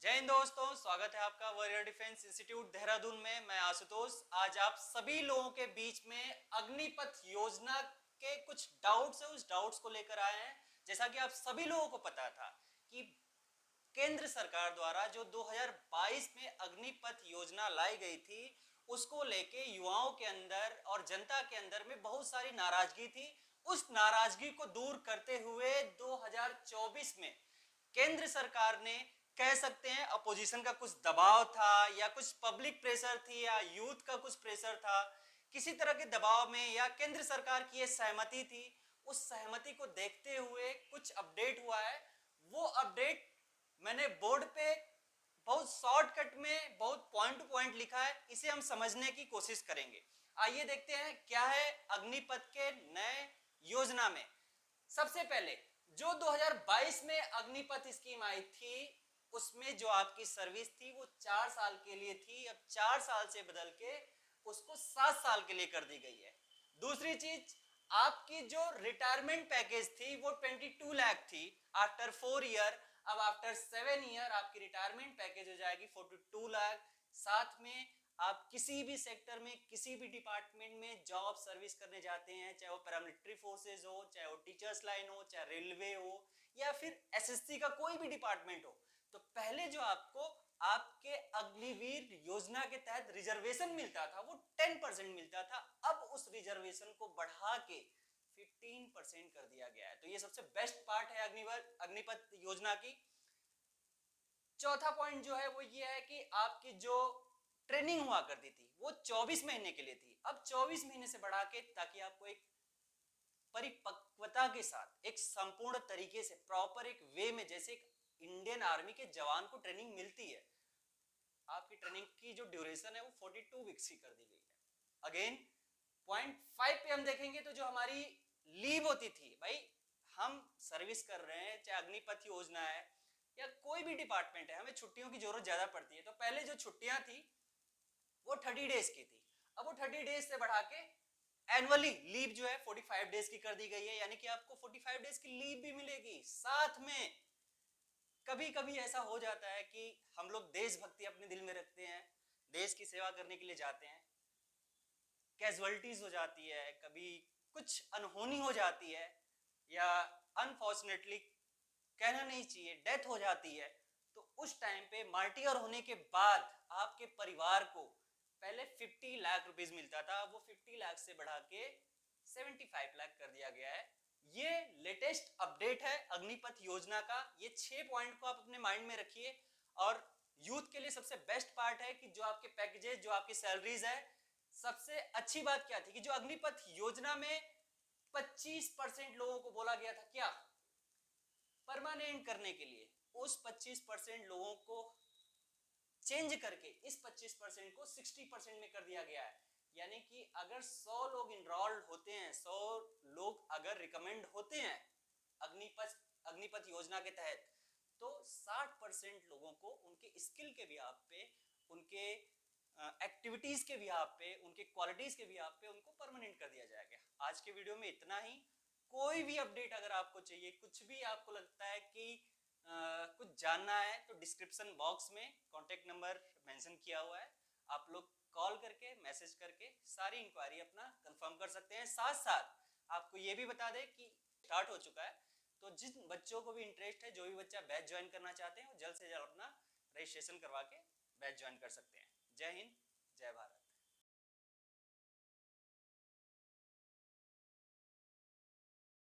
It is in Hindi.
जय हिंद दोस्तों, स्वागत है आपका वॉरियर डिफेंस इंस्टीट्यूट देहरादून में। मैं आशुतोष आज आप सभी लोगों के बीच में अग्निपथ योजना के कुछ डाउट्स है, उस डाउट्स को लेकर आए हैं। जैसा कि आप सभी लोगों को पता था कि केंद्र सरकार द्वारा जो 2022 में अग्निपथ योजना लाई गई थी, उसको लेके युवाओं के अंदर और जनता के अंदर में बहुत सारी नाराजगी थी। उस नाराजगी को दूर करते हुए 2024 में केंद्र सरकार ने, कह सकते हैं अपोजिशन का कुछ दबाव था या कुछ पब्लिक प्रेशर थी या यूथ का कुछ प्रेशर था, किसी तरह के दबाव में या केंद्र सरकार की ये सहमति थी, उस सहमति को देखते हुए कुछ अपडेट हुआ है। वो अपडेट मैंने बोर्ड पे बहुत शॉर्टकट में बहुत पॉइंट टू पॉइंट लिखा है, इसे हम समझने की कोशिश करेंगे। आइए देखते हैं क्या है अग्निपथ के नए योजना में। सबसे पहले जो 2022 में अग्निपथ स्कीम आई थी, उसमें जो आपकी सर्विस थी वो 4 साल के लिए थी। अब 4 साल से बदल के उसको 7 साल के लिए कर दी गई है। दूसरी चीज, आपकी जो रिटायरमेंट पैकेज थी वो 22 लाख थी आफ्टर 4 ईयर। अब आफ्टर 7 ईयर आपकी रिटायरमेंट पैकेज हो जाएगी 42 लाख। साथ में आप किसी भी सेक्टर में, किसी भी डिपार्टमेंट में जॉब सर्विस करने जाते हैं, चाहे वो पैरामिलिट्री फोर्सेज हो, चाहे वो टीचर्स लाइन हो, चाहे रेलवे हो या फिर एसएससी का कोई भी डिपार्टमेंट हो, तो पहले जो आपको आपके अग्निवीर योजना के तहत रिजर्वेशन मिलता था वो 10% मिलता था। अब उस रिजर्वेशन को बढ़ा के 15% कर दिया गया है। तो ये सबसे बेस्ट पार्ट है अग्निपथ योजना की। चौथा पॉइंट जो है वो ये है कि आपकी जो ट्रेनिंग हुआ करती थी वो 24 महीने के लिए थी, अब 24 महीने से बढ़ा के, ताकि आपको एक परिपक्वता के साथ, एक संपूर्ण तरीके से, प्रॉपर एक वे में, जैसे एक इंडियन आर्मी के जवान को ट्रेनिंग मिलती है, आपकी ट्रेनिंग की जो ड्यूरेशन है वो 42 वीक्स की कर दी गई है। अगेन पॉइंट 5 पे हम देखेंगे तो जो हमारी लीव होती थी, भाई हम सर्विस कर रहे हैं, चाहे अग्निपथ योजना है या कोई भी डिपार्टमेंट है, हमें छुट्टियों की जरूरत ज्यादा पड़ती है। तो पहले जो छुट्टियां थी वो 30 डेज की थी, अब वो 30 डेज से बढ़ा के एनुअली लीव जो है 45 डेज की कर दी गई है। यानी कि आपको 45 डेज की लीव भी मिलेगी। साथ में कभी कभी ऐसा हो जाता है कि हम लोग देशभक्ति अपने दिल में रखते हैं, देश की सेवा करने के लिए जाते हैं, कैजुअलिटीज हो जाती है, कभी कुछ अनहोनी हो जाती है या अनफॉर्चुनेटली, कहना नहीं चाहिए, डेथ हो जाती है, तो उस टाइम पे मार्टियर होने के बाद आपके परिवार को पहले 50 लाख रुपीस मिलता था, वो 50 लाख से बढ़ा के 75 लाख कर दिया गया है। ये लेटेस्ट अपडेट है अग्निपथ योजना का। ये 6 पॉइंट को आप अपने माइंड में रखिए। और यूथ के लिए सबसे बेस्ट पार्ट है कि जो आपके पैकेजेस, जो आपकी सैलरीज है, सबसे अच्छी बात क्या थी कि जो अग्निपथ योजना में 25% लोगों को बोला गया था क्या परमानेंट करने के लिए, उस 25% लोगों को चेंज करके इस 25% को 60% में कर दिया गया है। यानी कि अगर 100 लोग इनरोल्ड होते हैं, 100 लोग अगर रिकमेंड होते हैं अग्निपथ योजना के तहत, तो 60% लोगों को उनके स्किल के बिहाफ पे, उनके एक्टिविटीज के बिहाफ पे, उनके क्वालिटीज के बिहाफ पे उनको परमानेंट कर दिया जाएगा। आज के वीडियो में इतना ही। कोई भी अपडेट अगर आपको चाहिए, कुछ भी आपको लगता है कि कुछ जानना है, तो डिस्क्रिप्शन बॉक्स में कांटेक्ट नंबर मेंशन किया हुआ है, आप लोग कॉल करके, मैसेज करके सारी इंक्वायरी अपना कंफर्म कर सकते हैं। साथ साथ आपको ये भी बता दें कि स्टार्ट हो चुका है, तो जिन बच्चों को भी इंटरेस्ट है, जो भी बच्चा बैच ज्वाइन करना चाहते हैं, वो जल्द से जल्द अपना रजिस्ट्रेशन करवा के बैच ज्वाइन कर सकते हैं। जय हिंद, जय भारत।